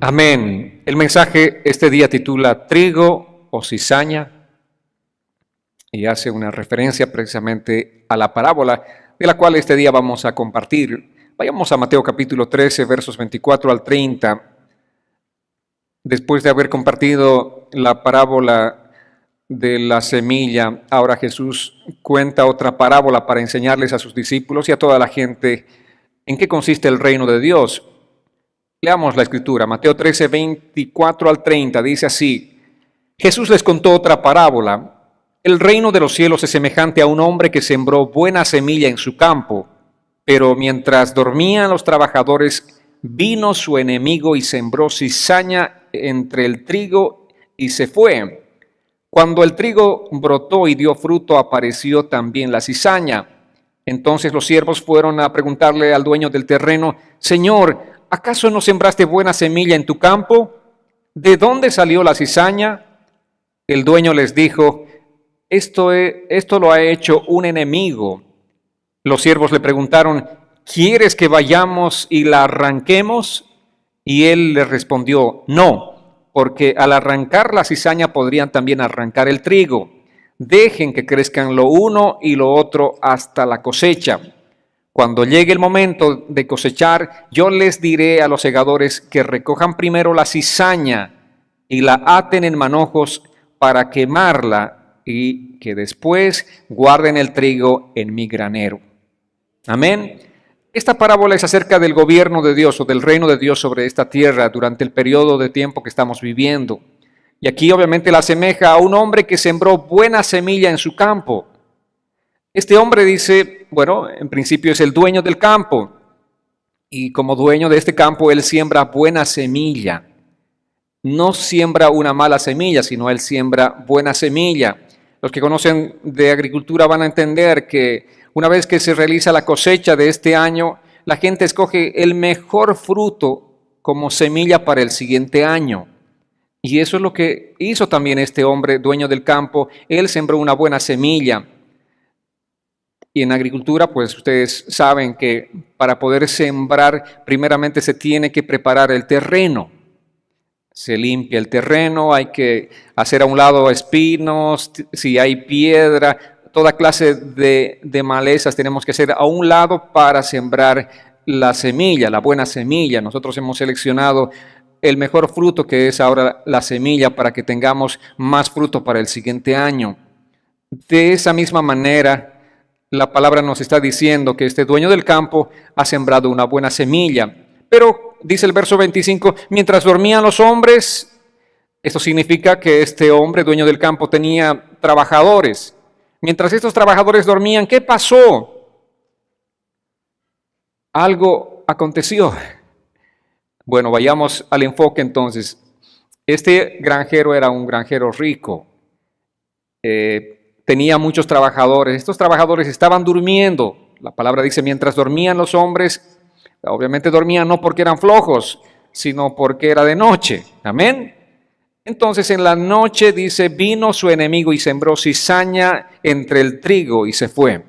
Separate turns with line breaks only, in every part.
Amén. El mensaje este día titula Trigo o cizaña y hace una referencia precisamente a la parábola de la cual este día vamos a compartir. Vayamos a Mateo capítulo 13, versos 24 al 30. Después de haber compartido la parábola de la semilla, ahora Jesús cuenta otra parábola para enseñarles a sus discípulos y a toda la gente en qué consiste el reino de Dios. Leamos la escritura, Mateo 13, 24 al 30, dice así: Jesús les contó otra parábola. El reino de los cielos es semejante a un hombre que sembró buena semilla en su campo, pero mientras dormían los trabajadores, vino su enemigo y sembró cizaña entre el trigo y se fue. Cuando el trigo brotó y dio fruto, apareció también la cizaña. Entonces los siervos fueron a preguntarle al dueño del terreno: Señor, ¿acaso no sembraste buena semilla en tu campo? ¿De dónde salió la cizaña? El dueño les dijo: esto lo ha hecho un enemigo. Los siervos le preguntaron: ¿quieres que vayamos y la arranquemos? Y él les respondió: no, porque al arrancar la cizaña podrían también arrancar el trigo. Dejen que crezcan lo uno y lo otro hasta la cosecha. Cuando llegue el momento de cosechar, yo les diré a los segadores que recojan primero la cizaña y la aten en manojos para quemarla y que después guarden el trigo en mi granero. Amén. Esta parábola es acerca del gobierno de Dios o del reino de Dios sobre esta tierra durante el periodo de tiempo que estamos viviendo. Y aquí obviamente la asemeja a un hombre que sembró buena semilla en su campo. Este hombre dice, bueno, en principio es el dueño del campo y como dueño de este campo él siembra buena semilla. No siembra una mala semilla, sino él siembra buena semilla. Los que conocen de agricultura van a entender que una vez que se realiza la cosecha de este año, la gente escoge el mejor fruto como semilla para el siguiente año. Y eso es lo que hizo también este hombre, dueño del campo. Él sembró una buena semilla. Y en agricultura, pues ustedes saben que para poder sembrar, primeramente se tiene que preparar el terreno. Se limpia el terreno, hay que hacer a un lado espinos, si hay piedra, toda clase de malezas tenemos que hacer a un lado para sembrar la semilla, la buena semilla. Nosotros hemos seleccionado el mejor fruto, que es ahora la semilla, para que tengamos más fruto para el siguiente año. De esa misma manera, la palabra nos está diciendo que este dueño del campo ha sembrado una buena semilla. Pero, dice el verso 25, mientras dormían los hombres, esto significa que este hombre, dueño del campo, tenía trabajadores. Mientras estos trabajadores dormían, ¿qué pasó? Algo aconteció. Bueno, vayamos al enfoque entonces. Este granjero era un granjero rico. Tenía muchos trabajadores. Estos trabajadores estaban durmiendo. La palabra dice, mientras dormían los hombres, obviamente dormían no porque eran flojos, sino porque era de noche. Amén. Entonces en la noche dice, vino su enemigo y sembró cizaña entre el trigo y se fue.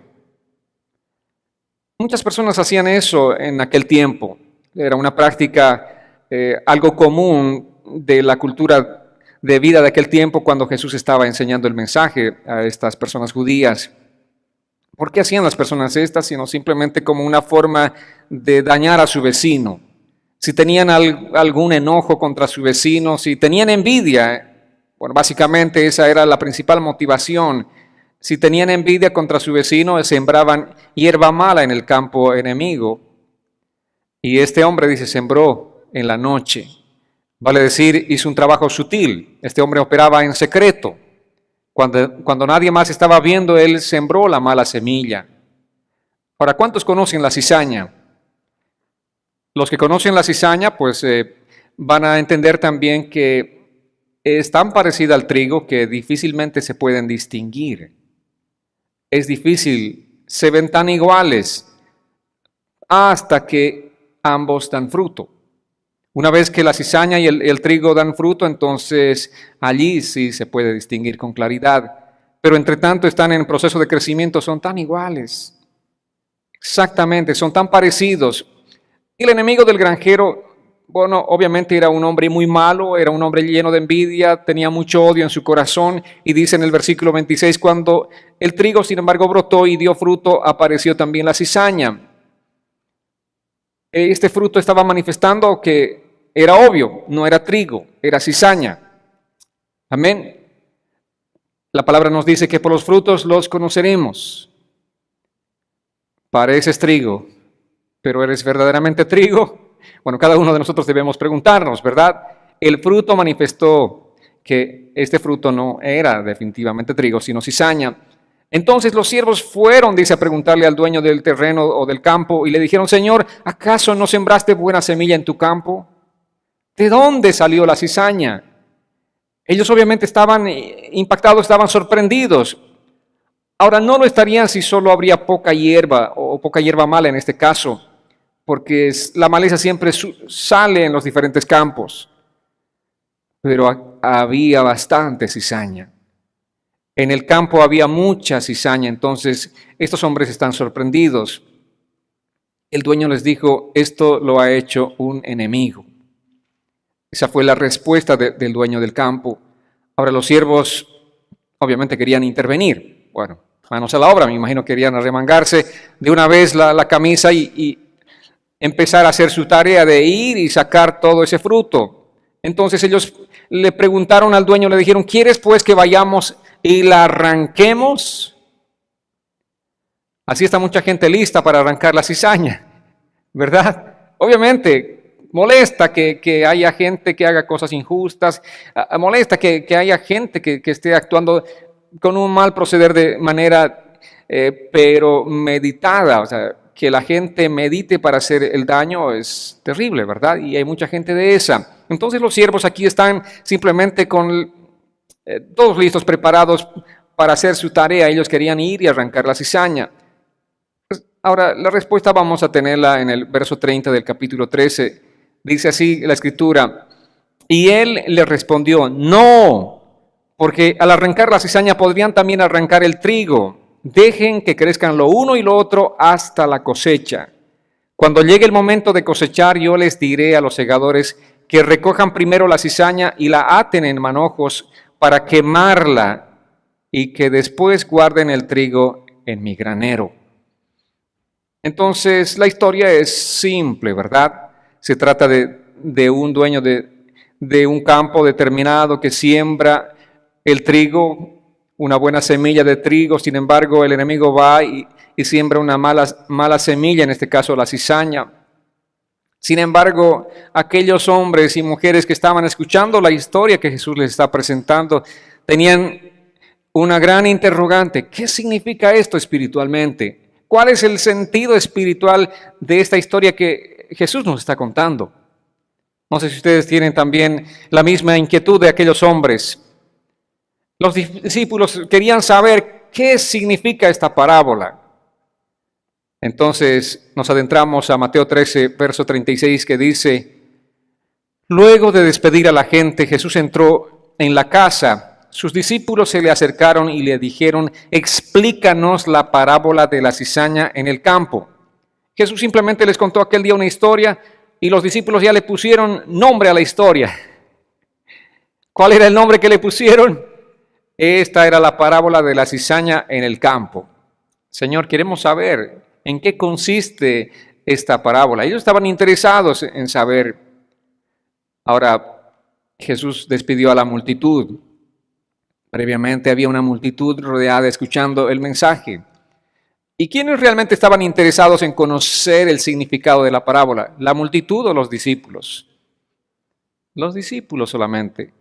Muchas personas hacían eso en aquel tiempo. Era una práctica, algo común de la cultura de vida de aquel tiempo cuando Jesús estaba enseñando el mensaje a estas personas judías. ¿Por qué hacían las personas estas? Sino simplemente como una forma de dañar a su vecino. Si tenían algún enojo contra su vecino, si tenían envidia, bueno, básicamente esa era la principal motivación. Si tenían envidia contra su vecino, sembraban hierba mala en el campo enemigo. Y este hombre dice, sembró en la noche. Vale decir, hizo un trabajo sutil. Este hombre operaba en secreto. Cuando nadie más estaba viendo, él sembró la mala semilla. Ahora, ¿cuántos conocen la cizaña? Los que conocen la cizaña, pues van a entender también que es tan parecida al trigo que difícilmente se pueden distinguir. Es difícil, se ven tan iguales hasta que ambos dan fruto. Una vez que la cizaña y el trigo dan fruto, entonces allí sí se puede distinguir con claridad. Pero entre tanto están en proceso de crecimiento, son tan iguales. Exactamente, son tan parecidos. Y el enemigo del granjero bueno, obviamente era un hombre muy malo, era un hombre lleno de envidia, tenía mucho odio en su corazón, y dice en el versículo 26, cuando el trigo, sin embargo, brotó y dio fruto, apareció también la cizaña. Este fruto estaba manifestando que era obvio, no era trigo, era cizaña. Amén. La palabra nos dice que por los frutos los conoceremos. Pareces trigo, pero ¿eres verdaderamente trigo? Bueno, cada uno de nosotros debemos preguntarnos, ¿verdad? El fruto manifestó que este fruto no era definitivamente trigo, sino cizaña. Entonces los siervos fueron, dice, a preguntarle al dueño del terreno o del campo y le dijeron, Señor, ¿acaso no sembraste buena semilla en tu campo? ¿De dónde salió la cizaña? Ellos obviamente estaban impactados, estaban sorprendidos. Ahora, no lo estarían si solo habría poca hierba o poca hierba mala en este caso, porque la maleza siempre sale en los diferentes campos, pero había bastante cizaña. En el campo había mucha cizaña, entonces estos hombres están sorprendidos. El dueño les dijo, esto lo ha hecho un enemigo. Esa fue la respuesta del dueño del campo. Ahora los siervos obviamente querían intervenir. Bueno, manos a la obra, me imagino que querían arremangarse de una vez la camisa y empezar a hacer su tarea de ir y sacar todo ese fruto. Entonces ellos le preguntaron al dueño, le dijeron, ¿quieres pues que vayamos y la arranquemos? Así está mucha gente lista para arrancar la cizaña, ¿verdad? Obviamente, molesta que haya gente que haga cosas injustas, molesta que haya gente que esté actuando con un mal proceder de manera, pero meditada, o sea, que la gente medite para hacer el daño es terrible, ¿verdad? Y hay mucha gente de esa. Entonces los siervos aquí están simplemente con todos listos, preparados para hacer su tarea. Ellos querían ir y arrancar la cizaña. Ahora, la respuesta vamos a tenerla en el verso 30 del capítulo 13. Dice así la escritura, y él le respondió, no, porque al arrancar la cizaña podrían también arrancar el trigo. Dejen que crezcan lo uno y lo otro hasta la cosecha. Cuando llegue el momento de cosechar, yo les diré a los segadores que recojan primero la cizaña y la aten en manojos para quemarla y que después guarden el trigo en mi granero. Entonces, la historia es simple, ¿verdad? Se trata de un dueño de un campo determinado que siembra el trigo, una buena semilla de trigo. Sin embargo, el enemigo va y siembra una mala semilla, en este caso la cizaña. Sin embargo, aquellos hombres y mujeres que estaban escuchando la historia que Jesús les está presentando, tenían una gran interrogante. ¿Qué significa esto espiritualmente? ¿Cuál es el sentido espiritual de esta historia que Jesús nos está contando? No sé si ustedes tienen también la misma inquietud de aquellos hombres. Los discípulos querían saber qué significa esta parábola. Entonces nos adentramos a Mateo 13, verso 36, que dice, luego de despedir a la gente, Jesús entró en la casa. Sus discípulos se le acercaron y le dijeron, explícanos la parábola de la cizaña en el campo. Jesús simplemente les contó aquel día una historia y los discípulos ya le pusieron nombre a la historia. ¿Cuál era el nombre que le pusieron? Esta era la parábola de la cizaña en el campo. Señor, queremos saber en qué consiste esta parábola. Ellos estaban interesados en saber. Ahora, Jesús despidió a la multitud. Previamente había una multitud rodeada escuchando el mensaje. ¿Y quiénes realmente estaban interesados en conocer el significado de la parábola? ¿La multitud o los discípulos? Los discípulos solamente.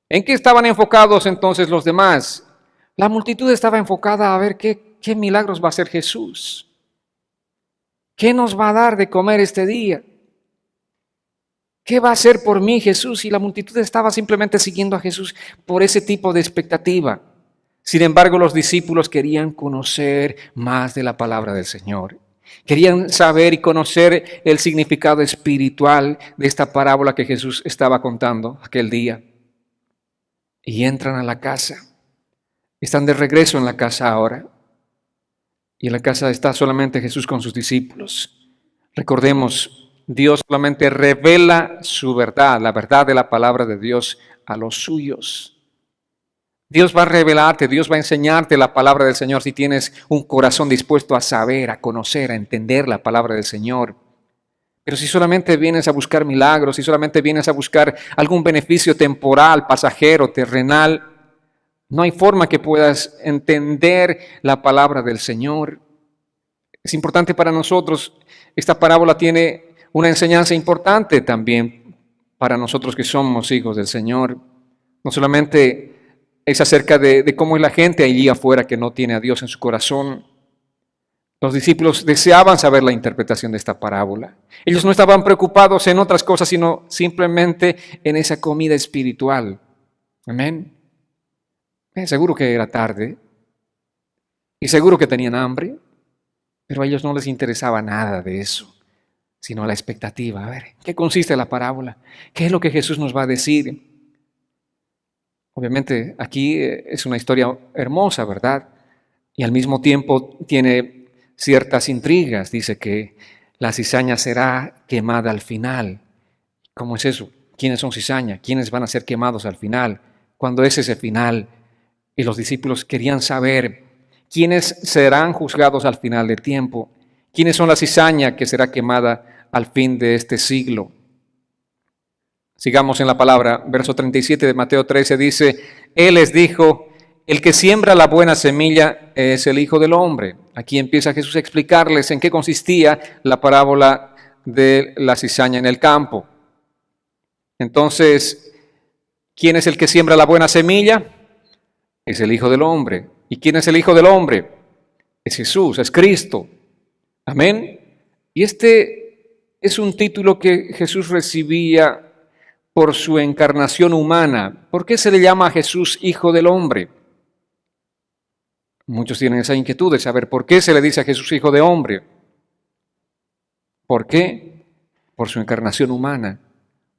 ¿En qué estaban enfocados entonces los demás? La multitud estaba enfocada a ver qué milagros va a hacer Jesús. ¿Qué nos va a dar de comer este día? ¿Qué va a hacer por mí Jesús? Y la multitud estaba simplemente siguiendo a Jesús por ese tipo de expectativa. Sin embargo, los discípulos querían conocer más de la palabra del Señor. Querían saber y conocer el significado espiritual de esta parábola que Jesús estaba contando aquel día. Y entran a la casa. Están de regreso en la casa ahora. Y en la casa está solamente Jesús con sus discípulos. Recordemos Dios solamente revela su verdad, la verdad de la palabra de Dios a los suyos. Dios va a revelarte, Dios va a enseñarte la palabra del Señor si tienes un corazón dispuesto a saber, a conocer, a entender la palabra del Señor. Pero si solamente vienes a buscar milagros, si solamente vienes a buscar algún beneficio temporal, pasajero, terrenal, no hay forma que puedas entender la palabra del Señor. Es importante para nosotros, esta parábola tiene una enseñanza importante también para nosotros que somos hijos del Señor. No solamente es acerca de cómo es la gente allí afuera que no tiene a Dios en su corazón. Los discípulos deseaban saber la interpretación de esta parábola. Ellos no estaban preocupados en otras cosas, sino simplemente en esa comida espiritual. Amén. Seguro que era tarde y seguro que tenían hambre, pero a ellos no les interesaba nada de eso, sino la expectativa. A ver, ¿qué consiste la parábola? ¿Qué es lo que Jesús nos va a decir? Obviamente aquí es una historia hermosa, ¿verdad? Y al mismo tiempo tiene ciertas intrigas. Dice que la cizaña será quemada al final. ¿Cómo es eso? ¿Quiénes son cizaña? ¿Quiénes van a ser quemados al final? ¿Cuándo es ese final? Y los discípulos querían saber quiénes serán juzgados al final del tiempo. ¿Quiénes son la cizaña que será quemada al fin de este siglo? Sigamos en la palabra. Verso 37 de Mateo 13 dice, Él les dijo, el que siembra la buena semilla es el Hijo del Hombre. Aquí empieza Jesús a explicarles en qué consistía la parábola de la cizaña en el campo. Entonces, ¿quién es el que siembra la buena semilla? Es el Hijo del Hombre. ¿Y quién es el Hijo del Hombre? Es Jesús, es Cristo. Amén. Y este es un título que Jesús recibía por su encarnación humana. ¿Por qué se le llama a Jesús Hijo del Hombre? Muchos tienen esa inquietud de saber por qué se le dice a Jesús Hijo de Hombre. ¿Por qué? Por su encarnación humana.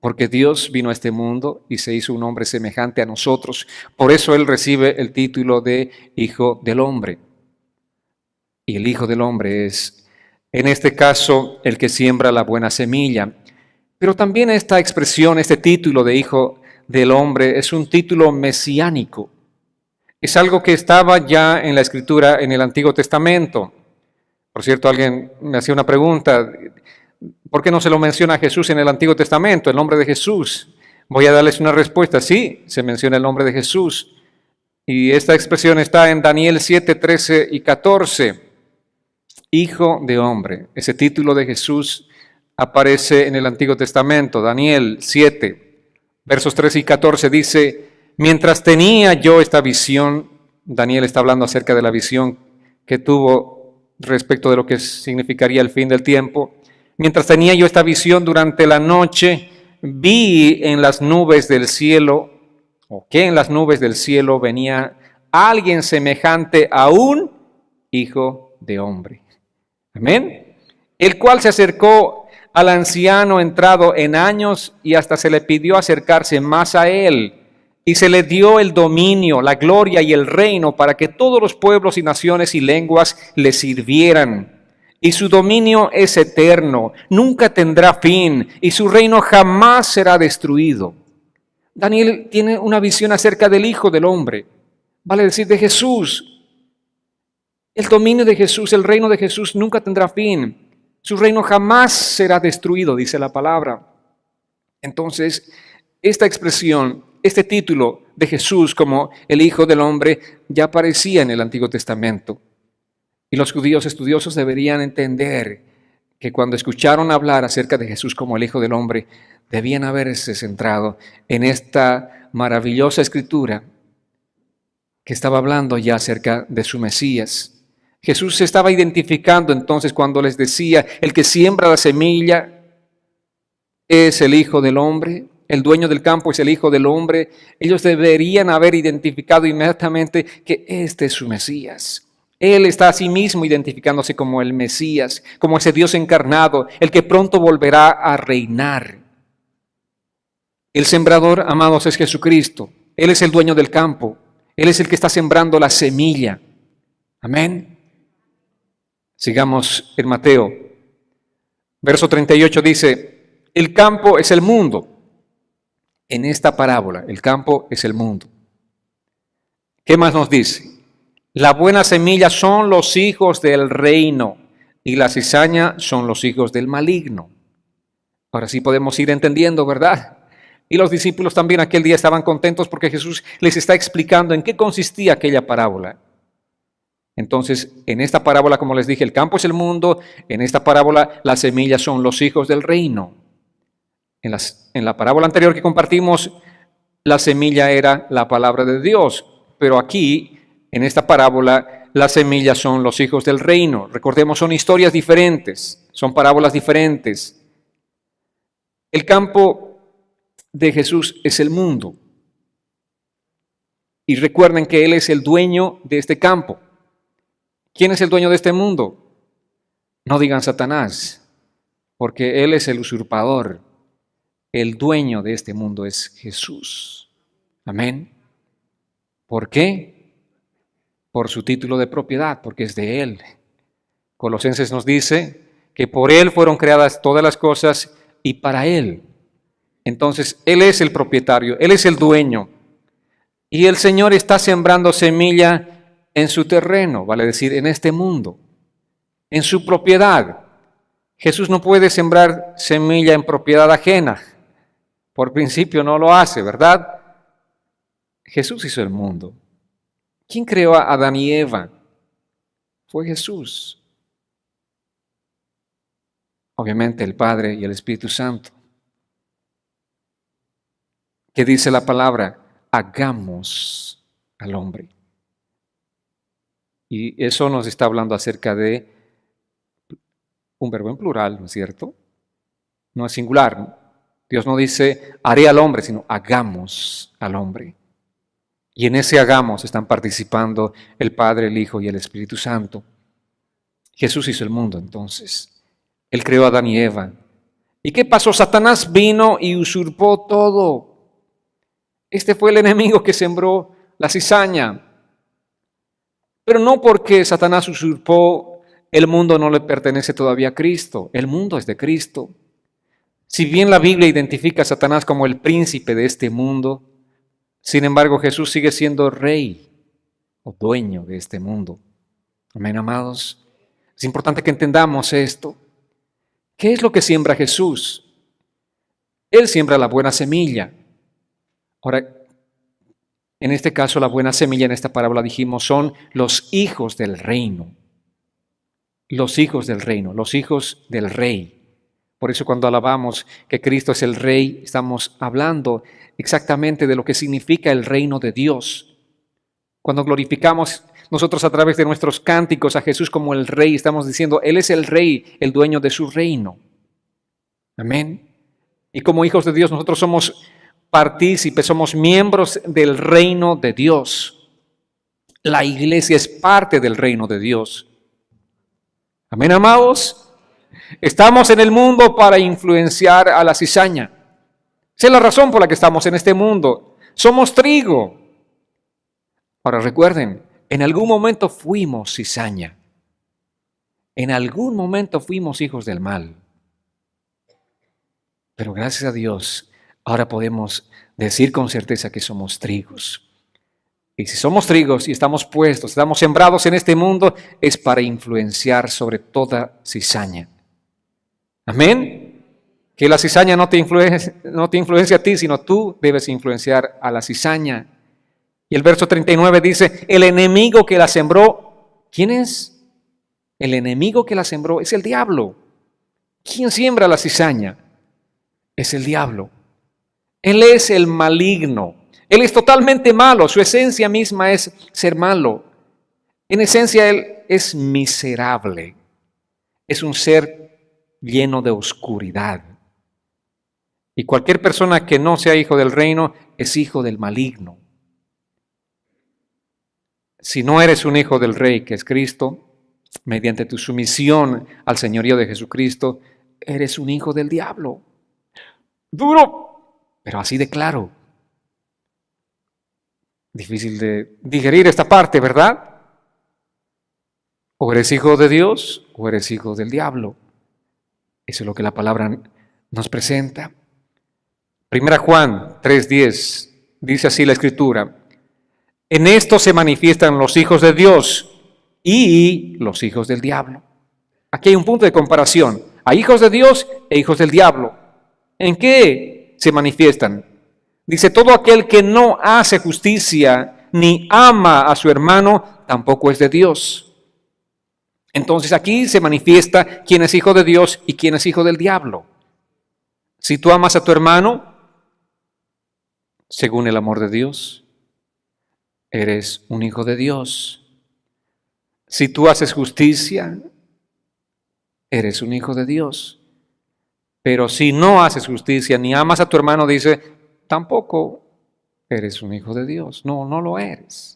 Porque Dios vino a este mundo y se hizo un hombre semejante a nosotros. Por eso Él recibe el título de Hijo del Hombre. Y el Hijo del Hombre es, en este caso, el que siembra la buena semilla. Pero también esta expresión, este título de Hijo del Hombre, es un título mesiánico. Es algo que estaba ya en la Escritura en el Antiguo Testamento. Por cierto, alguien me hacía una pregunta, ¿por qué no se lo menciona a Jesús en el Antiguo Testamento, el nombre de Jesús? Voy a darles una respuesta. Sí, se menciona el nombre de Jesús. Y esta expresión está en Daniel 7, 13 y 14. Hijo de hombre. Ese título de Jesús aparece en el Antiguo Testamento. Daniel 7, versos 13 y 14 dice, mientras tenía yo esta visión, Daniel está hablando acerca de la visión que tuvo respecto de lo que significaría el fin del tiempo. Mientras tenía yo esta visión durante la noche, vi en las nubes del cielo, o que en las nubes del cielo venía alguien semejante a un hijo de hombre. Amén. El cual se acercó al anciano entrado en años y hasta se le pidió acercarse más a él. Y se le dio el dominio, la gloria y el reino para que todos los pueblos y naciones y lenguas le sirvieran. Y su dominio es eterno, nunca tendrá fin, y su reino jamás será destruido. Daniel tiene una visión acerca del Hijo del Hombre, vale decir, de Jesús. El dominio de Jesús, el reino de Jesús nunca tendrá fin. Su reino jamás será destruido, dice la palabra. Entonces, esta expresión, este título de Jesús como el Hijo del Hombre ya aparecía en el Antiguo Testamento. Y los judíos estudiosos deberían entender que cuando escucharon hablar acerca de Jesús como el Hijo del Hombre, debían haberse centrado en esta maravillosa escritura que estaba hablando ya acerca de su Mesías. Jesús se estaba identificando entonces cuando les decía, el que siembra la semilla es el Hijo del Hombre, el dueño del campo es el Hijo del Hombre. Ellos deberían haber identificado inmediatamente que este es su Mesías. Él está a sí mismo identificándose como el Mesías, como ese Dios encarnado, el que pronto volverá a reinar. El sembrador, amados, es Jesucristo. Él es el dueño del campo. Él es el que está sembrando la semilla. Amén. Sigamos en Mateo. Verso 38 dice, el campo es el mundo. En esta parábola, el campo es el mundo. ¿Qué más nos dice? La buena semilla son los hijos del reino y la cizaña son los hijos del maligno. Ahora sí podemos ir entendiendo, ¿verdad? Y los discípulos también aquel día estaban contentos porque Jesús les está explicando en qué consistía aquella parábola. Entonces, en esta parábola, como les dije, el campo es el mundo. En esta parábola, las semillas son los hijos del reino. En la parábola anterior que compartimos, la semilla era la palabra de Dios. Pero aquí, en esta parábola, las semillas son los hijos del reino. Recordemos, son historias diferentes, son parábolas diferentes. El campo de Jesús es el mundo. Y recuerden que Él es el dueño de este campo. ¿Quién es el dueño de este mundo? No digan Satanás, porque Él es el usurpador. El dueño de este mundo es Jesús. Amén. ¿Por qué? Por su título de propiedad, porque es de Él. Colosenses nos dice que por Él fueron creadas todas las cosas y para Él. Entonces, Él es el propietario, Él es el dueño. Y el Señor está sembrando semilla en su terreno, vale decir, en este mundo, en su propiedad. Jesús no puede sembrar semilla en propiedad ajena. Por principio no lo hace, ¿verdad? Jesús hizo el mundo. ¿Quién creó a Adán y Eva? Fue Jesús. Obviamente el Padre y el Espíritu Santo. ¿Qué dice la palabra? Hagamos al hombre. Y eso nos está hablando acerca de un verbo en plural, ¿no es cierto? No es singular. Dios no dice, haré al hombre, sino hagamos al hombre. Y en ese hagamos están participando el Padre, el Hijo y el Espíritu Santo. Jesús hizo el mundo entonces. Él creó a Adán y Eva. ¿Y qué pasó? Satanás vino y usurpó todo. Este fue el enemigo que sembró la cizaña. Pero no porque Satanás usurpó, el mundo no le pertenece todavía a Cristo. El mundo es de Cristo. Si bien la Biblia identifica a Satanás como el príncipe de este mundo, sin embargo Jesús sigue siendo rey o dueño de este mundo. Amén, amados. Es importante que entendamos esto. ¿Qué es lo que siembra Jesús? Él siembra la buena semilla. Ahora, en este caso, la buena semilla en esta parábola dijimos son los hijos del reino. Los hijos del reino, los hijos del rey. Por eso cuando alabamos que Cristo es el rey, estamos hablando exactamente de lo que significa el reino de Dios. Cuando glorificamos nosotros a través de nuestros cánticos a Jesús como el rey, estamos diciendo, Él es el rey, el dueño de su reino. Amén. Y como hijos de Dios, nosotros somos partícipes, somos miembros del reino de Dios. La iglesia es parte del reino de Dios. Amén, amados. Estamos en el mundo para influenciar a la cizaña. Esa es la razón por la que estamos en este mundo. Somos trigo. Ahora recuerden, en algún momento fuimos cizaña. En algún momento fuimos hijos del mal. Pero gracias a Dios, ahora podemos decir con certeza que somos trigos. Y si somos trigos y estamos puestos, estamos sembrados en este mundo, es para influenciar sobre toda cizaña. Amén. Que la cizaña no te influencia a ti, sino tú debes influenciar a la cizaña. Y el verso 39 dice, el enemigo que la sembró, ¿quién es? El enemigo que la sembró es el diablo. ¿Quién siembra la cizaña? Es el diablo. Él es el maligno. Él es totalmente malo. Su esencia misma es ser malo. En esencia, Él es miserable. Es un ser lleno de oscuridad. Y cualquier persona que no sea hijo del reino es hijo del maligno. Si no eres un hijo del Rey, que es Cristo, mediante tu sumisión al señorío de Jesucristo, eres un hijo del diablo. Duro, pero así de claro. Difícil de digerir esta parte, ¿verdad? O eres hijo de Dios o eres hijo del diablo. Eso es lo que la palabra nos presenta. Primera Juan 3:10 dice así la Escritura: en esto se manifiestan los hijos de Dios y los hijos del diablo. Aquí hay un punto de comparación. Hay hijos de Dios e hijos del diablo. ¿En qué se manifiestan? Dice, todo aquel que no hace justicia ni ama a su hermano, tampoco es de Dios. Entonces aquí se manifiesta quién es hijo de Dios y quién es hijo del diablo. Si tú amas a tu hermano, según el amor de Dios, eres un hijo de Dios. Si tú haces justicia, eres un hijo de Dios. Pero si no haces justicia ni amas a tu hermano, dice, tampoco eres un hijo de Dios. No, no lo eres.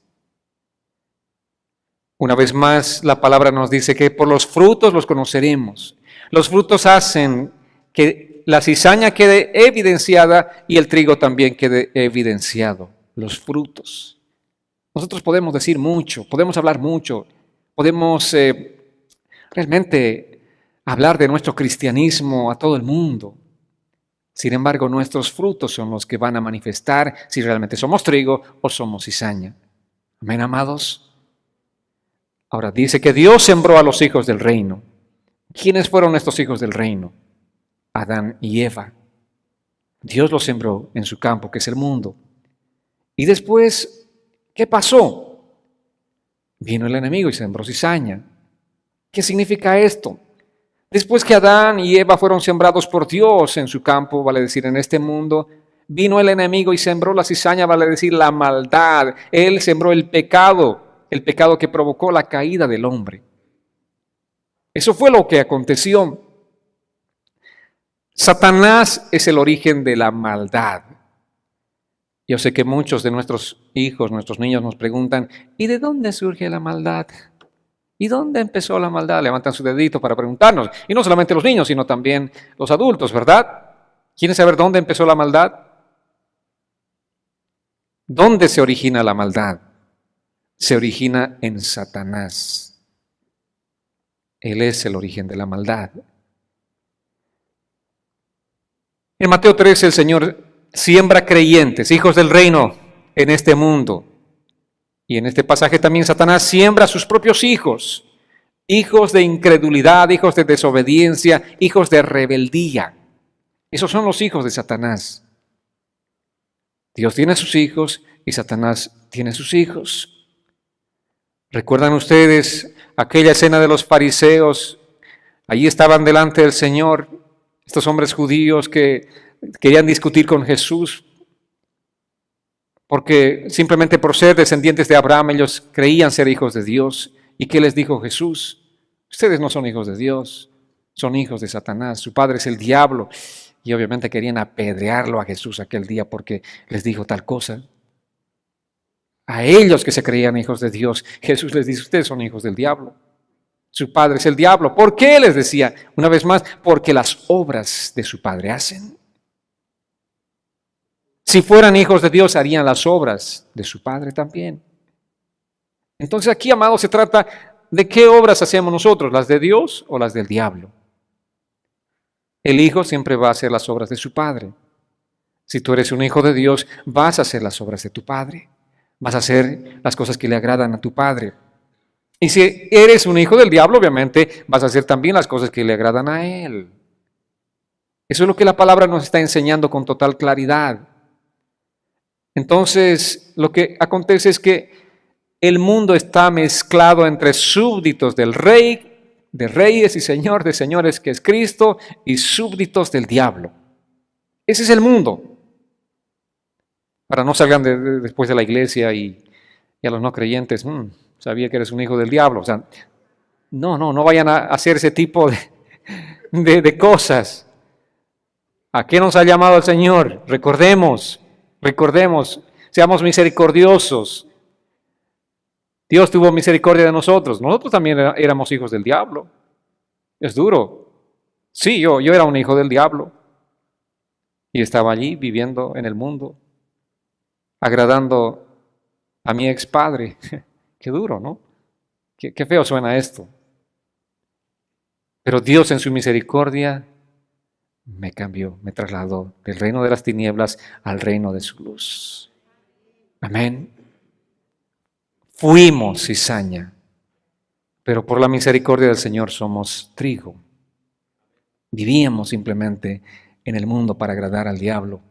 Una vez más, la palabra nos dice que por los frutos los conoceremos. Los frutos hacen que la cizaña quede evidenciada y el trigo también quede evidenciado. Los frutos. Nosotros podemos decir mucho, podemos hablar mucho, podemos realmente hablar de nuestro cristianismo a todo el mundo. Sin embargo, nuestros frutos son los que van a manifestar si realmente somos trigo o somos cizaña. Amén, amados. Ahora dice que Dios sembró a los hijos del reino. ¿Quiénes fueron estos hijos del reino? Adán y Eva. Dios los sembró en su campo, que es el mundo. Y después, ¿qué pasó? Vino el enemigo y sembró cizaña. ¿Qué significa esto? Después que Adán y Eva fueron sembrados por Dios en su campo, vale decir, en este mundo, vino el enemigo y sembró la cizaña, vale decir, la maldad. Él sembró el pecado que provocó la caída del hombre. Eso fue lo que aconteció. Satanás es el origen de la maldad. Yo sé que muchos de nuestros hijos, nuestros niños nos preguntan, ¿y de dónde surge la maldad? ¿Y dónde empezó la maldad? Levantan su dedito para preguntarnos. Y no solamente los niños, sino también los adultos, ¿verdad? ¿Quieren saber dónde empezó la maldad? ¿Dónde se origina la maldad? Se origina en Satanás. Él es el origen de la maldad. En Mateo 13 el Señor siembra creyentes, hijos del reino, en este mundo. Y en este pasaje también Satanás siembra a sus propios hijos, hijos de incredulidad, hijos de desobediencia, hijos de rebeldía. Esos son los hijos de Satanás. Dios tiene sus hijos y Satanás tiene sus hijos. ¿Recuerdan ustedes aquella escena de los fariseos? Allí estaban delante del Señor estos hombres judíos que querían discutir con Jesús porque simplemente por ser descendientes de Abraham ellos creían ser hijos de Dios. ¿Y qué les dijo Jesús? Ustedes no son hijos de Dios, son hijos de Satanás. Su padre es el diablo. Y obviamente querían apedrearlo a Jesús aquel día porque les dijo tal cosa. A ellos que se creían hijos de Dios, Jesús les dice, ustedes son hijos del diablo. Su padre es el diablo. ¿Por qué? Les decía, una vez más, porque las obras de su padre hacen. Si fueran hijos de Dios, harían las obras de su padre también. Entonces aquí, amados, se trata de qué obras hacemos nosotros, las de Dios o las del diablo. El hijo siempre va a hacer las obras de su padre. Si tú eres un hijo de Dios, vas a hacer las obras de tu padre. Vas a hacer las cosas que le agradan a tu padre. Y si eres un hijo del diablo, obviamente vas a hacer también las cosas que le agradan a él. Eso es lo que la palabra nos está enseñando con total claridad. Entonces, lo que acontece es que el mundo está mezclado entre súbditos del rey, de reyes y señor de señores, que es Cristo, y súbditos del diablo. Ese es el mundo. Para no salgan después de la iglesia y a los no creyentes, sabía que eres un hijo del diablo. O sea, no vayan a hacer ese tipo de cosas. ¿A qué nos ha llamado el Señor? Recordemos, seamos misericordiosos. Dios tuvo misericordia de nosotros. Nosotros también éramos hijos del diablo. Es duro. Sí, yo era un hijo del diablo. Y estaba allí viviendo en el mundo, agradando a mi expadre. Qué duro, ¿no? Qué feo suena esto. Pero Dios en su misericordia me cambió, me trasladó del reino de las tinieblas al reino de su luz. Amén. Fuimos cizaña, pero por la misericordia del Señor somos trigo. Vivíamos simplemente en el mundo para agradar al diablo.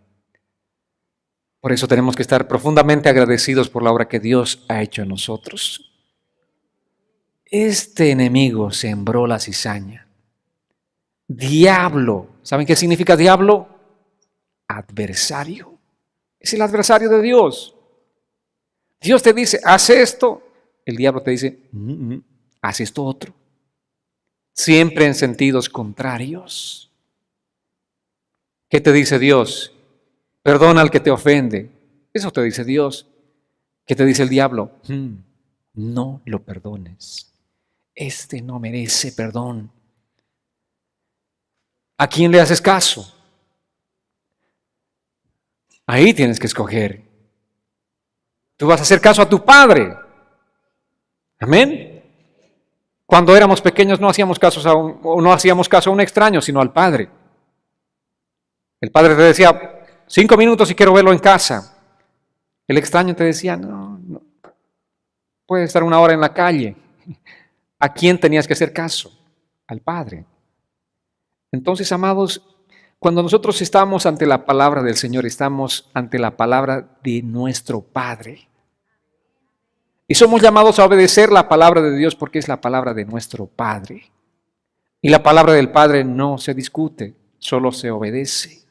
Por eso tenemos que estar profundamente agradecidos por la obra que Dios ha hecho en nosotros. Este enemigo sembró la cizaña. Diablo, ¿saben qué significa diablo? Adversario. Es el adversario de Dios. Dios te dice, haz esto. El diablo te dice, haz esto otro. Siempre en sentidos contrarios. ¿Qué te dice Dios? Perdona al que te ofende. Eso te dice Dios. ¿Qué te dice el diablo? No lo perdones. Este no merece perdón. ¿A quién le haces caso? Ahí tienes que escoger. Tú vas a hacer caso a tu padre. Amén. Cuando éramos pequeños no hacíamos caso a un extraño, sino al padre. El padre te decía, 5 minutos y quiero verlo en casa. El extraño te decía, no, puede estar 1 hora en la calle. ¿A quién tenías que hacer caso? Al Padre. Entonces, amados, cuando nosotros estamos ante la palabra del Señor, estamos ante la palabra de nuestro Padre. Y somos llamados a obedecer la palabra de Dios porque es la palabra de nuestro Padre. Y la palabra del Padre no se discute, solo se obedece.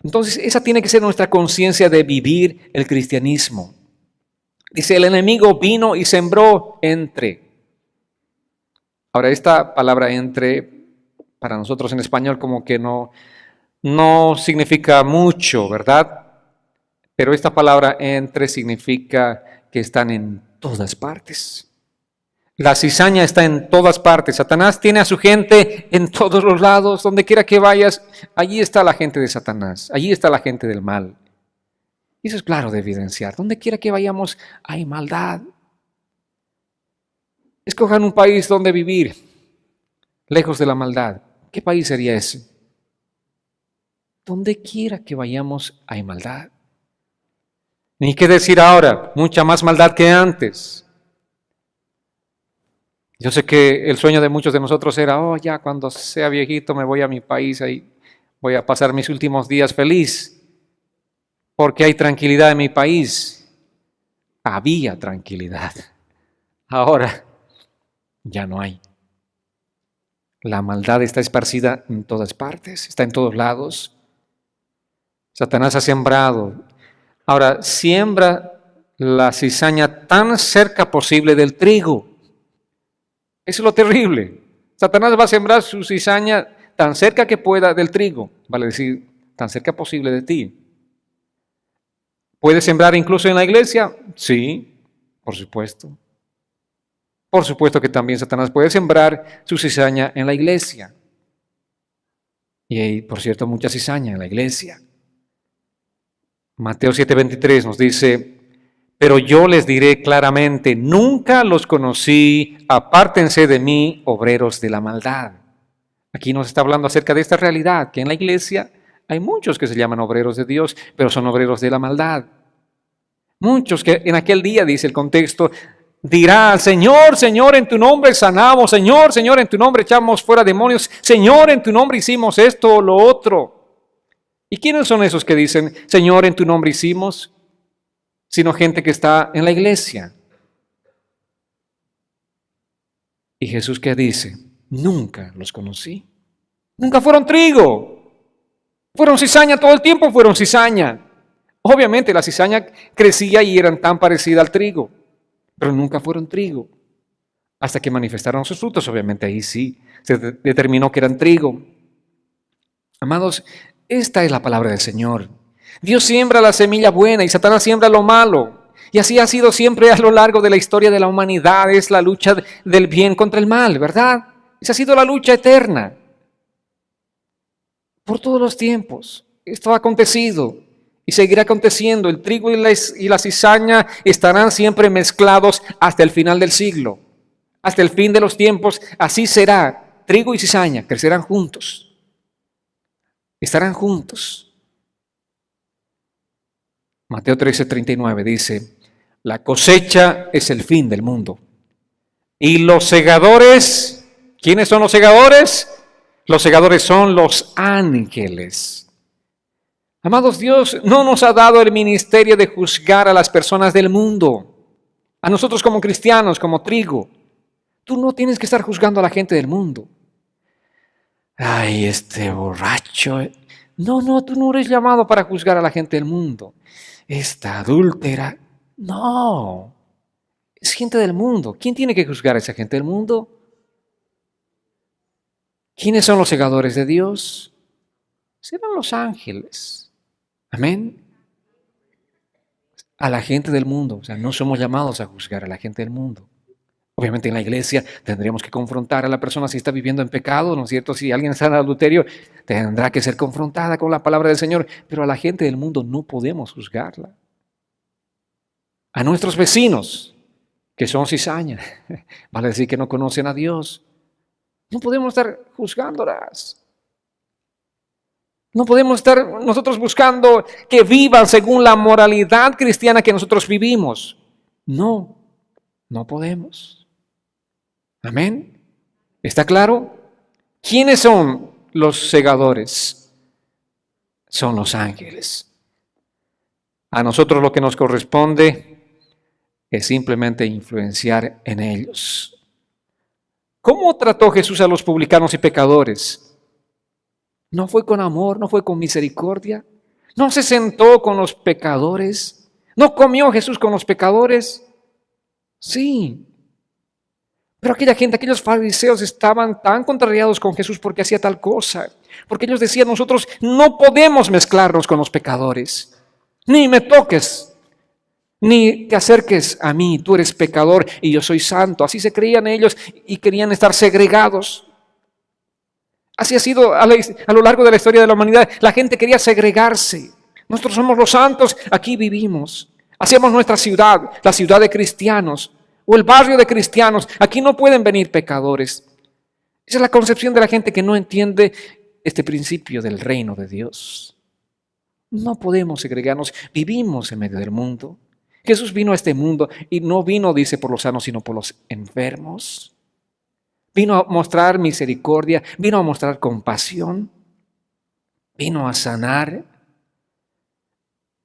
Entonces, esa tiene que ser nuestra conciencia de vivir el cristianismo. Dice, el enemigo vino y sembró entre. Ahora, esta palabra entre, para nosotros en español como que no significa mucho, ¿verdad? Pero esta palabra entre significa que están en todas partes. La cizaña está en todas partes. Satanás tiene a su gente en todos los lados. Donde quiera que vayas, allí está la gente de Satanás. Allí está la gente del mal. Y eso es claro de evidenciar. Donde quiera que vayamos, hay maldad. Escojan un país donde vivir, lejos de la maldad. ¿Qué país sería ese? Donde quiera que vayamos, hay maldad. Ni qué decir ahora, mucha más maldad que antes. Yo sé que el sueño de muchos de nosotros era, ya cuando sea viejito me voy a mi país, ahí voy a pasar mis últimos días feliz, porque hay tranquilidad en mi país. Había tranquilidad. Ahora ya no hay. La maldad está esparcida en todas partes, está en todos lados. Satanás ha sembrado. Ahora, siembra la cizaña tan cerca posible del trigo. Eso es lo terrible. Satanás va a sembrar su cizaña tan cerca que pueda del trigo, vale decir, tan cerca posible de ti. ¿Puede sembrar incluso en la iglesia? Sí, por supuesto. Por supuesto que también Satanás puede sembrar su cizaña en la iglesia. Y hay, por cierto, mucha cizaña en la iglesia. Mateo 7:23 nos dice, pero yo les diré claramente, nunca los conocí, apártense de mí, obreros de la maldad. Aquí nos está hablando acerca de esta realidad, que en la iglesia hay muchos que se llaman obreros de Dios, pero son obreros de la maldad. Muchos que en aquel día, dice el contexto, dirán, Señor, Señor, en tu nombre sanamos, Señor, Señor, en tu nombre echamos fuera demonios, Señor, en tu nombre hicimos esto o lo otro. ¿Y quiénes son esos que dicen, Señor, en tu nombre hicimos? Sino gente que está en la iglesia. Y Jesús, ¿qué dice? Nunca los conocí. Nunca fueron trigo. Fueron cizaña todo el tiempo, fueron cizaña. Obviamente la cizaña crecía y eran tan parecida al trigo, pero nunca fueron trigo. Hasta que manifestaron sus frutos, obviamente ahí sí se determinó que eran trigo. Amados, esta es la palabra del Señor. Dios siembra la semilla buena y Satanás siembra lo malo. Y así ha sido siempre a lo largo de la historia de la humanidad. Es la lucha del bien contra el mal, ¿verdad? Esa ha sido la lucha eterna. Por todos los tiempos. Esto ha acontecido y seguirá aconteciendo. El trigo y la cizaña estarán siempre mezclados hasta el final del siglo. Hasta el fin de los tiempos, así será. Trigo y cizaña crecerán juntos. Estarán juntos. Mateo 13:39 dice, la cosecha es el fin del mundo. Y los segadores, ¿quiénes son los segadores? Los segadores son los ángeles. Amados, Dios no nos ha dado el ministerio de juzgar a las personas del mundo. A nosotros como cristianos, como trigo. Tú no tienes que estar juzgando a la gente del mundo. Ay, este borracho. No, tú no eres llamado para juzgar a la gente del mundo. Esta adúltera. No, es gente del mundo. ¿Quién tiene que juzgar a esa gente del mundo? ¿Quiénes son los segadores de Dios? Serán los ángeles. Amén. A la gente del mundo. O sea, no somos llamados a juzgar a la gente del mundo. Obviamente en la iglesia tendremos que confrontar a la persona si está viviendo en pecado, ¿no es cierto? Si alguien está en adulterio, tendrá que ser confrontada con la palabra del Señor. Pero a la gente del mundo no podemos juzgarla. A nuestros vecinos, que son cizaña, vale decir que no conocen a Dios, no podemos estar juzgándolas. No podemos estar nosotros buscando que vivan según la moralidad cristiana que nosotros vivimos. No podemos. Amén. ¿Está claro? ¿Quiénes son los segadores? Son los ángeles. A nosotros lo que nos corresponde es simplemente influenciar en ellos. ¿Cómo trató Jesús a los publicanos y pecadores? ¿No fue con amor? ¿No fue con misericordia? ¿No se sentó con los pecadores? ¿No comió Jesús con los pecadores? Sí. Pero aquella gente, aquellos fariseos estaban tan contrariados con Jesús porque hacía tal cosa. Porque ellos decían, nosotros no podemos mezclarnos con los pecadores. Ni me toques, ni te acerques a mí, tú eres pecador y yo soy santo. Así se creían ellos y querían estar segregados. Así ha sido a lo largo de la historia de la humanidad. La gente quería segregarse. Nosotros somos los santos, aquí vivimos. Hacemos nuestra ciudad, la ciudad de cristianos, o el barrio de cristianos. Aquí no pueden venir pecadores. Esa es la concepción de la gente que no entiende este principio del reino de Dios. No podemos segregarnos, vivimos en medio del mundo. Jesús vino a este mundo y no vino, dice, por los sanos, sino por los enfermos. Vino a mostrar misericordia, vino a mostrar compasión, vino a sanar.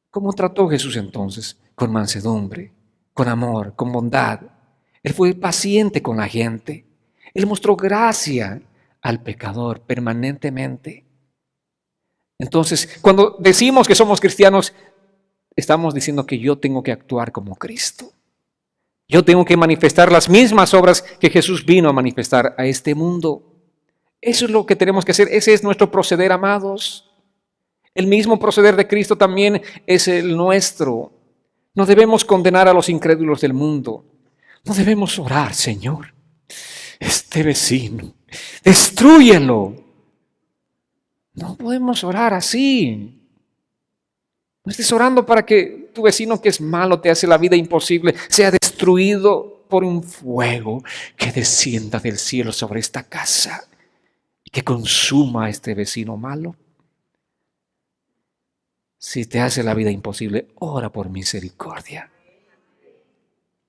¿Cómo trató Jesús entonces? Con mansedumbre, con amor, con bondad. Él fue paciente con la gente. Él mostró gracia al pecador permanentemente. Entonces, cuando decimos que somos cristianos, estamos diciendo que yo tengo que actuar como Cristo. Yo tengo que manifestar las mismas obras que Jesús vino a manifestar a este mundo. Eso es lo que tenemos que hacer. Ese es nuestro proceder, amados. El mismo proceder de Cristo también es el nuestro. No debemos condenar a los incrédulos del mundo. No debemos orar, Señor, este vecino, destrúyelo. No podemos orar así. No estés orando para que tu vecino que es malo, te hace la vida imposible, sea destruido por un fuego que descienda del cielo sobre esta casa y que consuma a este vecino malo. Si te hace la vida imposible, ora por misericordia.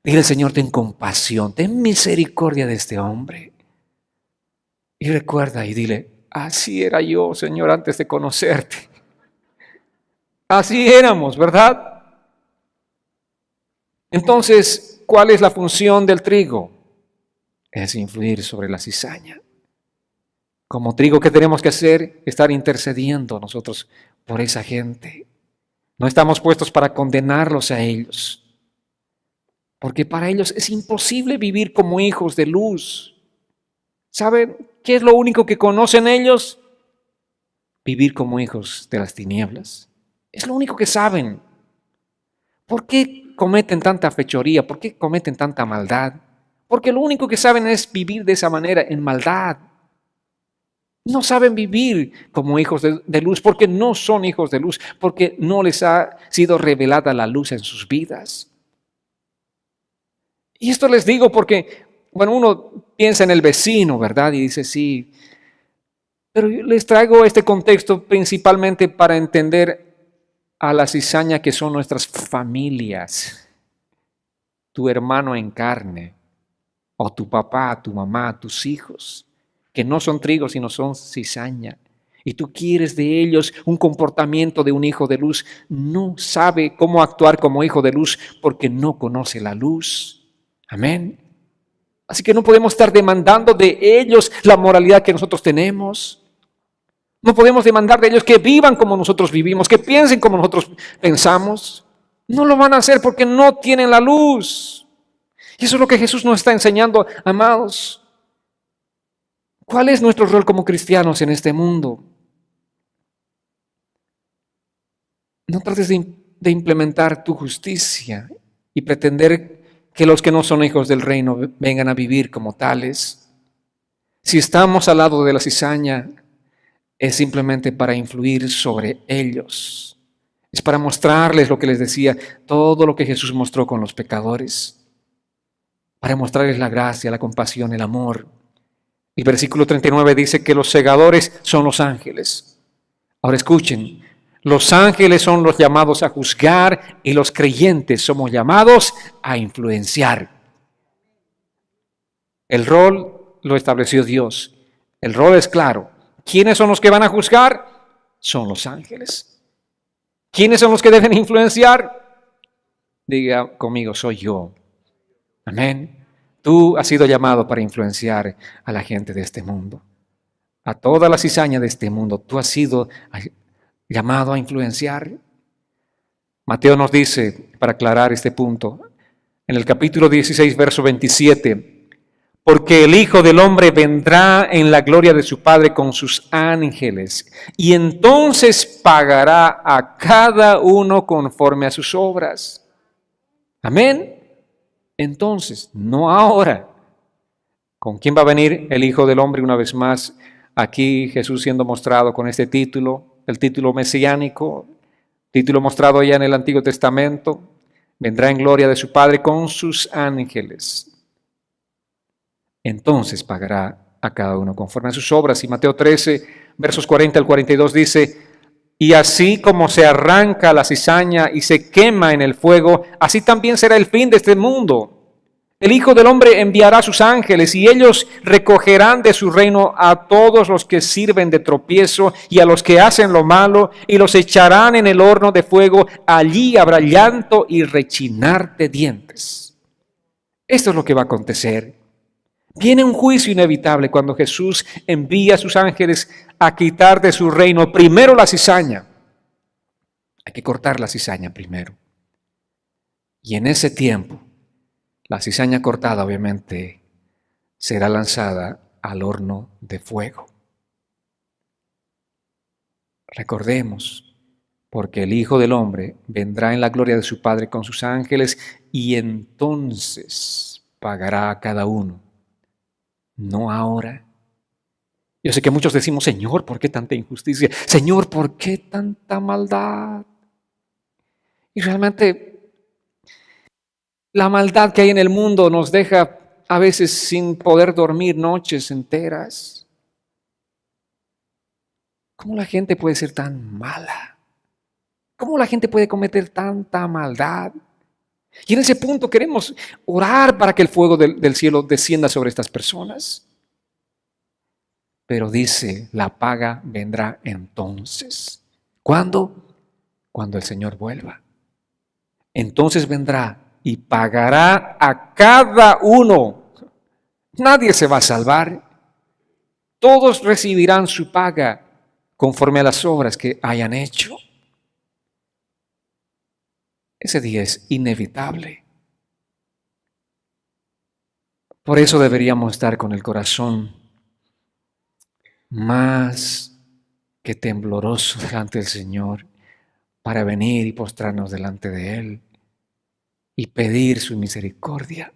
Dile, Señor, ten compasión, ten misericordia de este hombre. Y recuerda y dile, así era yo, Señor, antes de conocerte. Así éramos, ¿verdad? Entonces, ¿cuál es la función del trigo? Es influir sobre la cizaña. Como trigo, ¿qué tenemos que hacer? Estar intercediendo nosotros por esa gente. No estamos puestos para condenarlos a ellos, porque para ellos es imposible vivir como hijos de luz. ¿Saben qué es lo único que conocen ellos? Vivir como hijos de las tinieblas. Es lo único que saben. ¿Por qué cometen tanta fechoría? ¿Por qué cometen tanta maldad? Porque lo único que saben es vivir de esa manera, en maldad. No saben vivir como hijos de luz, porque no son hijos de luz, porque no les ha sido revelada la luz en sus vidas. Y esto les digo porque, bueno, uno piensa en el vecino, ¿verdad? Y dice, sí, Pero yo les traigo este contexto principalmente para entender a la cizaña que son nuestras familias, tu hermano en carne, o tu papá, tu mamá, tus hijos, que no son trigo, sino son cizaña. Y tú quieres de ellos un comportamiento de un hijo de luz. No sabe cómo actuar como hijo de luz porque no conoce la luz. Amén. Así que no podemos estar demandando de ellos la moralidad que nosotros tenemos. No podemos demandar de ellos que vivan como nosotros vivimos, que piensen como nosotros pensamos. No lo van a hacer porque no tienen la luz. Y eso es lo que Jesús nos está enseñando, amados. ¿Cuál es nuestro rol como cristianos en este mundo? No trates de implementar tu justicia y pretender que los que no son hijos del reino vengan a vivir como tales. Si estamos al lado de la cizaña, es simplemente para influir sobre ellos. Es para mostrarles lo que les decía, todo lo que Jesús mostró con los pecadores. Para mostrarles la gracia, la compasión, el amor. El versículo 39 dice que los segadores son los ángeles. Ahora escuchen, los ángeles son los llamados a juzgar y los creyentes somos llamados a influenciar. El rol lo estableció Dios. El rol es claro. ¿Quiénes son los que van a juzgar? Son los ángeles. ¿Quiénes son los que deben influenciar? Diga conmigo, soy yo. Amén. Tú has sido llamado para influenciar a la gente de este mundo. A toda la cizaña de este mundo. Tú has sido llamado a influenciar. Mateo nos dice, para aclarar este punto, en el capítulo 16, verso 27, porque el Hijo del Hombre vendrá en la gloria de su Padre con sus ángeles, y entonces pagará a cada uno conforme a sus obras. Amén. Entonces, no ahora. ¿Con quién va a venir el Hijo del Hombre una vez más? Aquí Jesús siendo mostrado con este título, el título mesiánico, título mostrado ya en el Antiguo Testamento. Vendrá en gloria de su Padre con sus ángeles. Entonces pagará a cada uno conforme a sus obras. Y Mateo 13, versos 40 al 42 dice, y así como se arranca la cizaña y se quema en el fuego, así también será el fin de este mundo. El Hijo del Hombre enviará a sus ángeles y ellos recogerán de su reino a todos los que sirven de tropiezo y a los que hacen lo malo y los echarán en el horno de fuego. Allí habrá llanto y rechinar de dientes. Esto es lo que va a acontecer. Viene un juicio inevitable cuando Jesús envía a sus ángeles a quitar de su reino primero la cizaña. Hay que cortar la cizaña primero. Y en ese tiempo, la cizaña cortada obviamente será lanzada al horno de fuego. Recordemos, porque el Hijo del Hombre vendrá en la gloria de su Padre con sus ángeles y entonces pagará a cada uno. No ahora. Yo sé que muchos decimos, Señor, ¿por qué tanta injusticia? Señor, ¿por qué tanta maldad? Y realmente la maldad que hay en el mundo nos deja a veces sin poder dormir noches enteras. ¿Cómo la gente puede ser tan mala? ¿Cómo la gente puede cometer tanta maldad? Y en ese punto queremos orar para que el fuego del cielo descienda sobre estas personas. Pero dice, la paga vendrá entonces. ¿Cuándo? Cuando el Señor vuelva. Entonces vendrá y pagará a cada uno. Nadie se va a salvar. Todos recibirán su paga conforme a las obras que hayan hecho. Ese día es inevitable. Por eso deberíamos estar con el corazón más que tembloroso delante del Señor para venir y postrarnos delante de Él y pedir su misericordia.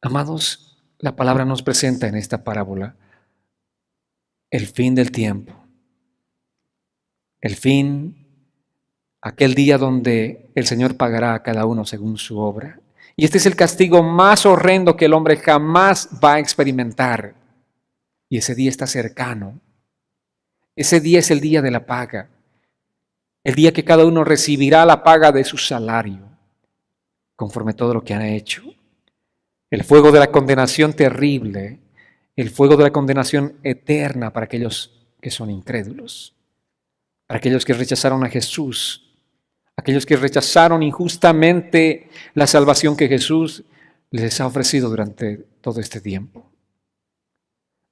Amados, la palabra nos presenta en esta parábola el fin del tiempo, el fin, aquel día donde el Señor pagará a cada uno según su obra. Y este es el castigo más horrendo que el hombre jamás va a experimentar. Y ese día está cercano. Ese día es el día de la paga. El día que cada uno recibirá la paga de su salario, conforme a todo lo que han hecho. El fuego de la condenación terrible, el fuego de la condenación eterna para aquellos que son incrédulos, para aquellos que rechazaron a Jesús, aquellos que rechazaron injustamente la salvación que Jesús les ha ofrecido durante todo este tiempo.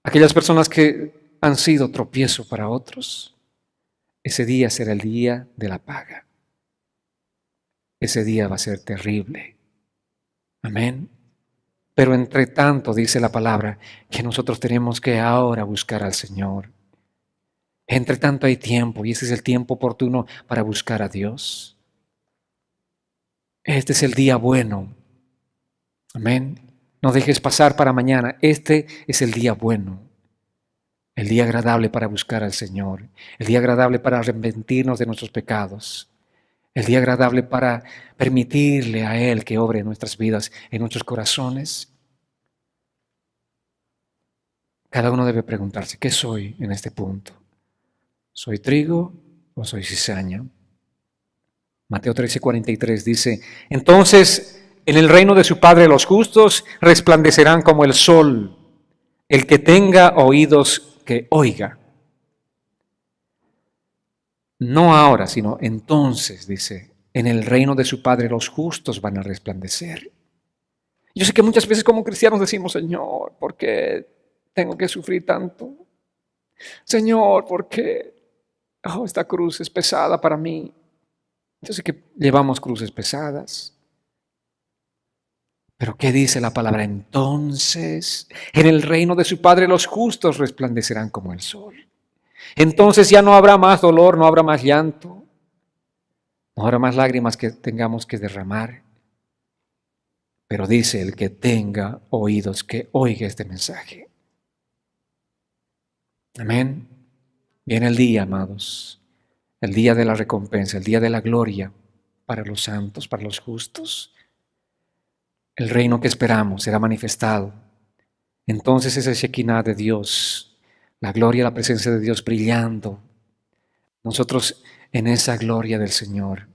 Aquellas personas que han sido tropiezo para otros, ese día será el día de la paga. Ese día va a ser terrible. Amén. Pero entre tanto, dice la palabra, que nosotros tenemos que ahora buscar al Señor. Entre tanto hay tiempo, y ese es el tiempo oportuno para buscar a Dios. Este es el día bueno. Amén. No dejes pasar para mañana. Este es el día bueno. El día agradable para buscar al Señor. El día agradable para arrepentirnos de nuestros pecados. El día agradable para permitirle a Él que obre en nuestras vidas, en nuestros corazones. Cada uno debe preguntarse, ¿qué soy en este punto? ¿Soy trigo o soy cizaña? Mateo 13:43 dice, entonces en el reino de su Padre los justos resplandecerán como el sol. El que tenga oídos que oiga. No ahora, sino entonces, dice, en el reino de su Padre los justos van a resplandecer. Yo sé que muchas veces como cristianos decimos, Señor, ¿por qué tengo que sufrir tanto? Señor, ¿por qué esta cruz es pesada para mí? Yo sé que llevamos cruces pesadas. Pero ¿qué dice la palabra? Entonces, en el reino de su Padre los justos resplandecerán como el sol. Entonces ya no habrá más dolor, no habrá más llanto, no habrá más lágrimas que tengamos que derramar. Pero dice el que tenga oídos que oiga este mensaje. Amén. Viene el día, amados, el día de la recompensa, el día de la gloria para los santos, para los justos. El reino que esperamos será manifestado. Entonces ese Shekinah de Dios, la gloria, la presencia de Dios brillando. Nosotros en esa gloria del Señor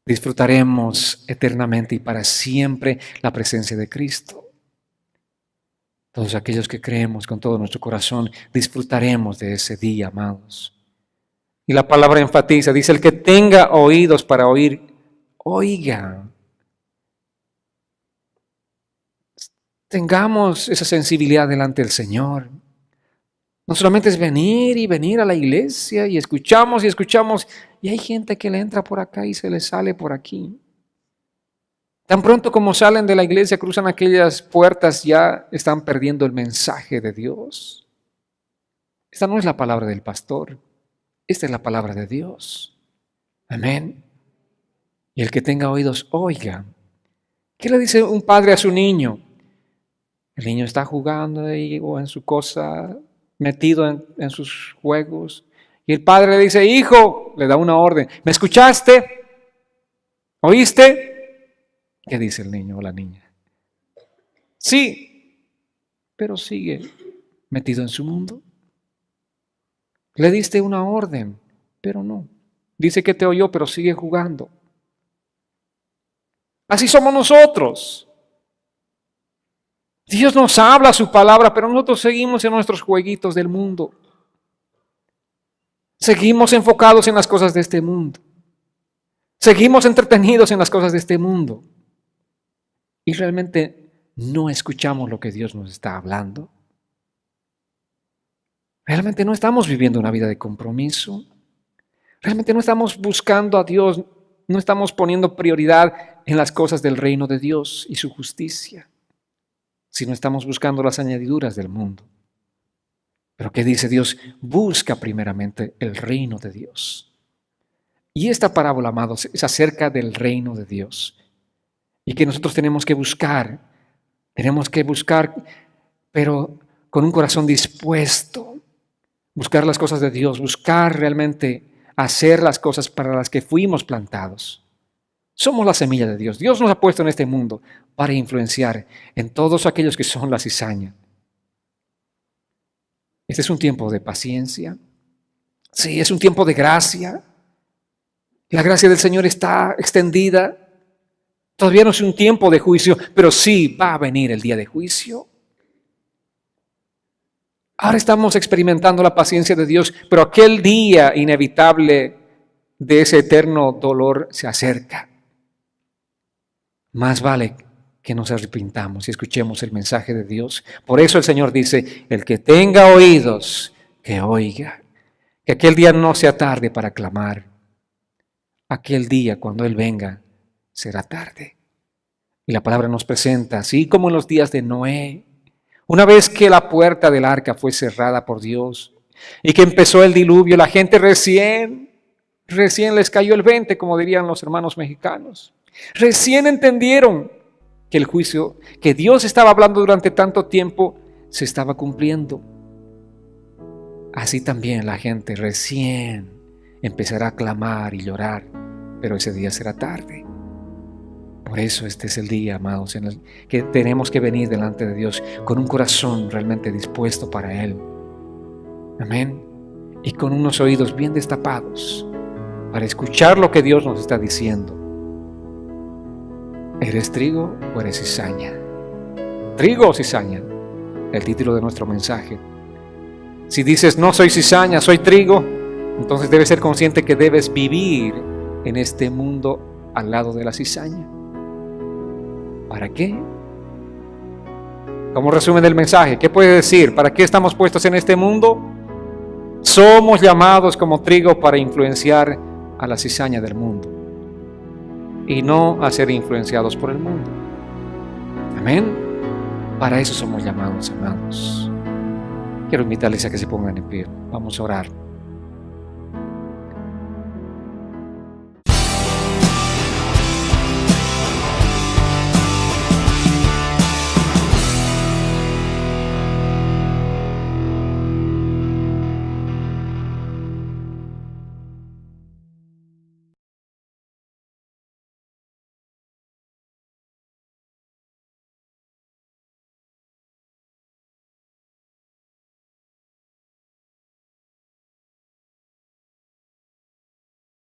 disfrutaremos eternamente y para siempre la presencia de Cristo. Todos aquellos que creemos con todo nuestro corazón disfrutaremos de ese día, amados. Y la palabra enfatiza, dice, el que tenga oídos para oír, oiga. Tengamos esa sensibilidad delante del Señor. No solamente es venir y venir a la iglesia y escuchamos y hay gente que le entra por acá y se le sale por aquí. Tan pronto como salen de la iglesia, cruzan aquellas puertas, ya están perdiendo el mensaje de Dios. Esta no es la palabra del pastor, esta es la palabra de Dios. Amén. Y el que tenga oídos, oiga. ¿Qué le dice un padre a su niño? El niño está jugando ahí o en su cosa, metido en sus juegos. Y el padre le dice, hijo, le da una orden. ¿Me escuchaste? ¿Oíste? ¿Qué dice el niño o la niña? Sí, pero sigue metido en su mundo. Le diste una orden, pero no. Dice que te oyó, pero sigue jugando. Así somos nosotros. Dios nos habla su palabra, pero nosotros seguimos en nuestros jueguitos del mundo. Seguimos enfocados en las cosas de este mundo. Seguimos entretenidos en las cosas de este mundo. Y realmente no escuchamos lo que Dios nos está hablando. Realmente no estamos viviendo una vida de compromiso. Realmente no estamos buscando a Dios, no estamos poniendo prioridad en las cosas del reino de Dios y su justicia, sino estamos buscando las añadiduras del mundo. Pero ¿qué dice Dios? Busca primeramente el reino de Dios. Y esta parábola, amados, es acerca del reino de Dios. Y que nosotros tenemos que buscar, pero con un corazón dispuesto. Buscar las cosas de Dios, buscar realmente hacer las cosas para las que fuimos plantados. Somos la semilla de Dios. Dios nos ha puesto en este mundo para influenciar en todos aquellos que son la cizaña. Este es un tiempo de paciencia. Sí, es un tiempo de gracia. La gracia del Señor está extendida. Todavía no es un tiempo de juicio, pero sí va a venir el día de juicio. Ahora estamos experimentando la paciencia de Dios, pero aquel día inevitable de ese eterno dolor se acerca. Más vale que nos arrepintamos y escuchemos el mensaje de Dios. Por eso el Señor dice, el que tenga oídos, que oiga. Que aquel día no sea tarde para clamar. Aquel día, cuando Él venga, será tarde. Y la palabra nos presenta, así como en los días de Noé, una vez que la puerta del arca fue cerrada por Dios y que empezó el diluvio, la gente recién les cayó el 20, como dirían los hermanos mexicanos. Recién entendieron que el juicio que Dios estaba hablando durante tanto tiempo se estaba cumpliendo. Así también la gente recién empezará a clamar y llorar, pero ese día será tarde. Por eso este es el día, amados, en el que tenemos que venir delante de Dios con un corazón realmente dispuesto para Él. Amén. Y con unos oídos bien destapados para escuchar lo que Dios nos está diciendo. ¿Eres trigo o eres cizaña? ¿Trigo o cizaña? El título de nuestro mensaje. Si dices no soy cizaña, soy trigo, entonces debes ser consciente que debes vivir en este mundo al lado de la cizaña. ¿Para qué? Como resumen del mensaje, ¿qué puede decir? ¿Para qué estamos puestos en este mundo? Somos llamados como trigo para influenciar a la cizaña del mundo y no a ser influenciados por el mundo. Amén. Para eso somos llamados, amados. Quiero invitarles a que se pongan en pie. Vamos a orar.